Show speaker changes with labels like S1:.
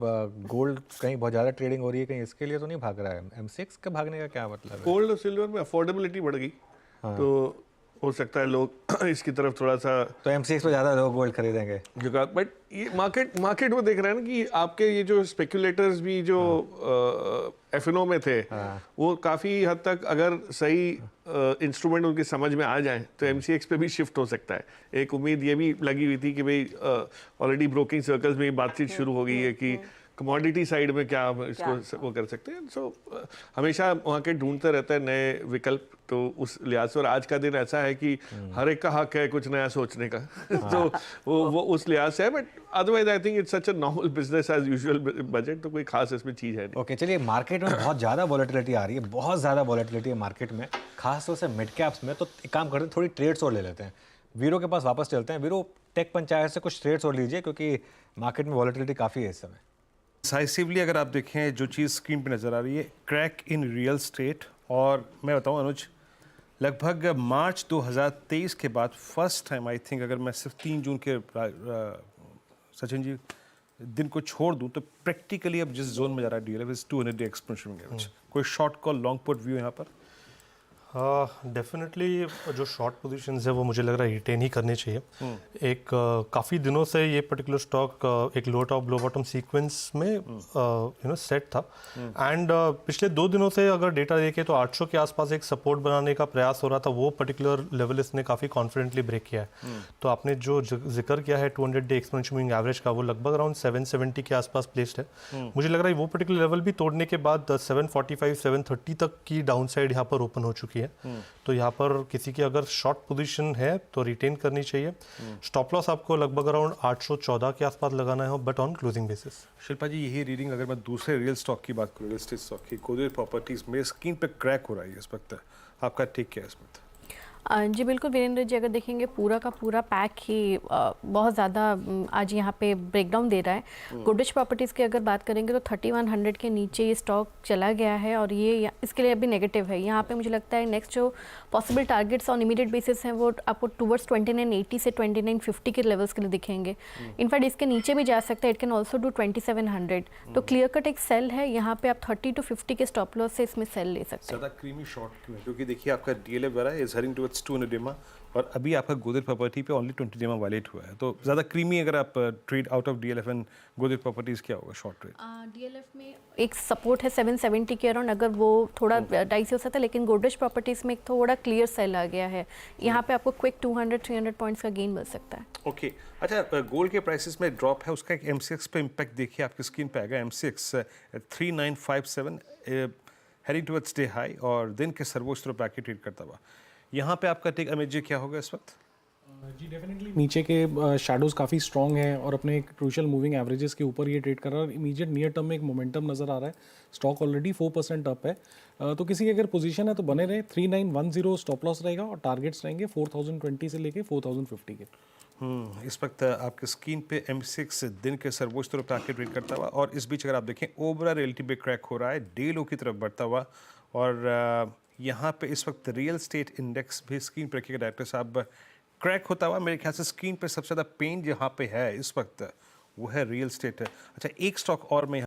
S1: Gold कहीं बहुत ज़्यादा ट्रेडिंग हो रही है, कहीं इसके लिए तो नहीं भाग रहा है? M6 के भागने का क्या मतलब है?
S2: गोल्ड और सिल्वर में अफोर्डेबिलिटी बढ़ गई,
S1: हाँ,
S2: तो हो सकता है लोग इसकी तरफ थोड़ा सा
S1: तो M6 पे ज़्यादा लोग गोल्ड खरीदेंगे।
S2: झुकाव। बट ये मार्केट वो देख रहे हैं ना कि आपके ये जो स्पेकुलेटर्स भी जो एफएनओ में थे,
S1: हाँ,
S2: वो काफ़ी हद तक अगर सही इंस्ट्रूमेंट उनकी समझ में आ जाए तो एमसीएक्स पे भी शिफ्ट हो सकता है। एक उम्मीद ये भी लगी हुई थी कि भाई ऑलरेडी ब्रोकिंग सर्कल्स में बातचीत शुरू हो गई है कि कमोडिटी साइड में क्या हम इसको वो कर सकते हैं। सो हमेशा मार्केट ढूंढते रहता है नए विकल्प, तो उस लिहाज से। और आज का दिन ऐसा है कि हर एक का हक है कुछ नया सोचने का तो वो उस लिहाज से है। But otherwise I think it's such a normal business as usual budget, तो कोई खास इसमें चीज़ है नहीं।
S1: ओके, चलिए मार्केट में बहुत ज़्यादा वॉलेटिलिटी आ रही है, बहुत ज़्यादा वॉलेटिलिटी है मार्केट में, खासतौर से मिड कैप्स में। तो एक काम करते हैं, थोड़ी ट्रेड्स और ले लेते हैं। वीरो के पास वापस चलते हैं। वीरो, टेक पंचायत से कुछ ट्रेड्स और लीजिए क्योंकि मार्केट में वॉलेटिलिटी काफ़ी है इस समय।
S3: डिसाइसिवली अगर आप देखें जो चीज़ स्क्रीन पे नज़र आ रही है, क्रैक इन रियल स्टेट। और मैं बताऊं अनुज, लगभग मार्च 2023 के बाद फर्स्ट टाइम आई थिंक, अगर मैं सिर्फ 3 जून के सचिन जी दिन को छोड़ दूं, तो प्रैक्टिकली अब जिस जोन में जा रहा है डीएलएफ इज 200 डे एक्सपेंशन। कोई short call long put view यहाँ पर?
S4: डेफिनेटली जो शॉर्ट पोजीशंस है वो मुझे लग रहा है रिटेन ही करने चाहिए। एक काफ़ी दिनों से ये पर्टिकुलर स्टॉक एक लो टॉप लो बॉटम सीक्वेंस में सेट था। एंड पिछले 2 दिनों से अगर डेटा देखें तो 800 के आसपास एक सपोर्ट बनाने का प्रयास हो रहा था। वो पर्टिकुलर लेवल इसने काफ़ी कॉन्फिडेंटली ब्रेक किया है। तो आपने जो जिक्र किया है 200 डे एक्सपोनेंशियल मूविंग एवरेज का, वो लगभग अराउंड 770 के आसपास प्लेस्ड है। मुझे लग रहा है वो पर्टिकुलर लेवल भी तोड़ने के बाद 745 730 तक की डाउन साइड यहाँ पर ओपन हो चुकी है। तो यहाँ पर किसी की अगर शॉर्ट पोजीशन है तो रिटेन करनी चाहिए। स्टॉप लॉस आपको लगभग अराउंड 814 के आसपास लगाना है, but on closing basis.
S3: Shilpa ji, यही रीडिंग अगर मैं दूसरे रियल स्टॉक की बात करूँ, रियल स्टेट स्टॉक की, गोदरेज प्रॉपर्टीज में स्क्रीन पे क्रैक हो रहा है इस वक्त, आपका टेक क्या है इस वक्त?
S5: जी बिल्कुल वीरेंद्र जी, अगर देखेंगे पूरा का पूरा पैक ही बहुत ज़्यादा आज यहाँ पे ब्रेकडाउन दे रहा है। गोदरेज प्रॉपर्टीज़ की अगर बात करेंगे तो 3100 के नीचे ये स्टॉक चला गया है और ये इसके लिए अभी नेगेटिव है। यहाँ पे मुझे लगता है नेक्स्ट जो possible targets on immediate basis हैं वो आपको टूवर्ड्स 2980 से 2950 के लेवल्स के लिए दिखेंगे। इनफैक्ट इसके नीचे भी जा सकता है, इट कैन ऑल्सो डू 2700। तो क्लियर कट एक सेल है यहाँ पे, आप 30 to 50 के स्टॉप लॉस से इसमें सेल ले सकते हैं।
S3: ज़्यादा क्रीमी शॉर्ट क्यों है? क्योंकि देखिए आपका डीएलएफ वगैरह इज हेडिंग टुवर्ड्स 200 डेमा, और अभी आपका गोदरेज प्रॉपर्टी पे ओनली 20 डेमा वायलेट हुआ है। तो ज़्यादा क्रीमी अगर आप trade out of DLF and Godrej properties, क्या होगा शॉर्ट ट्रेड?
S5: डीएलएफ में एक सपोर्ट है 770 के अराउंड, अगर वो थोड़ा डाइसी हो सकता है, लेकिन गोदरेज प्रॉपर्टीज में एक थोड़ा क्लियर सेल आ गया है। यहाँ पे आपको क्विक 200-300 पॉइंट्स का गेन मिल सकता है।
S3: ओके, अच्छा, गोल्ड के प्राइसेस में ड्रॉप है, उसका एक एमसीएक्स पे इम्पैक्ट देखिए आपकी स्क्रीन पे आएगा। MCX 3957 heading towards day high और दिन के सर्वोच्च तरफ ब्रैकेट ट्रेड करता हुआ। यहाँ पे आपका टेक अमित जी क्या होगा इस वक्त?
S6: जी डेफिनेटली नीचे के शैडोज़ काफ़ी स्ट्रॉन्ग हैं और अपने एक क्रूशियल मूविंग एवरेजेस के ऊपर ये ट्रेड कर रहा है और इमीडिएट नियर टर्म में एक मोमेंटम नज़र आ रहा है। स्टॉक ऑलरेडी 4% अप है। तो किसी की अगर पोजीशन है तो बने रहे। 3910 स्टॉप लॉस रहेगा और टारगेट्स रहेंगे 4020 से लेके 4050 के।
S3: इस वक्त आपके स्क्रीन पे M6 दिन के सर्वोच्च तरफ ब्रैकेट ट्रेड करता हुआ, और इस बीच अगर आप देखें ओवरऑल रियलिटी पे क्रैक हो रहा है, डे लो की तरफ बढ़ता हुआ। और यहाँ पे इस वक्त रियल स्टेट इंडेक्स भी स्क्रीन पर रखिएगा डायरेक्टर साहब, क्रैक होता हुआ। मेरे ख्याल से स्क्रीन पे सबसे ज़्यादा पेन जहाँ पे है इस वक्त वो है रियल स्टेट। अच्छा, एक स्टॉक और मैं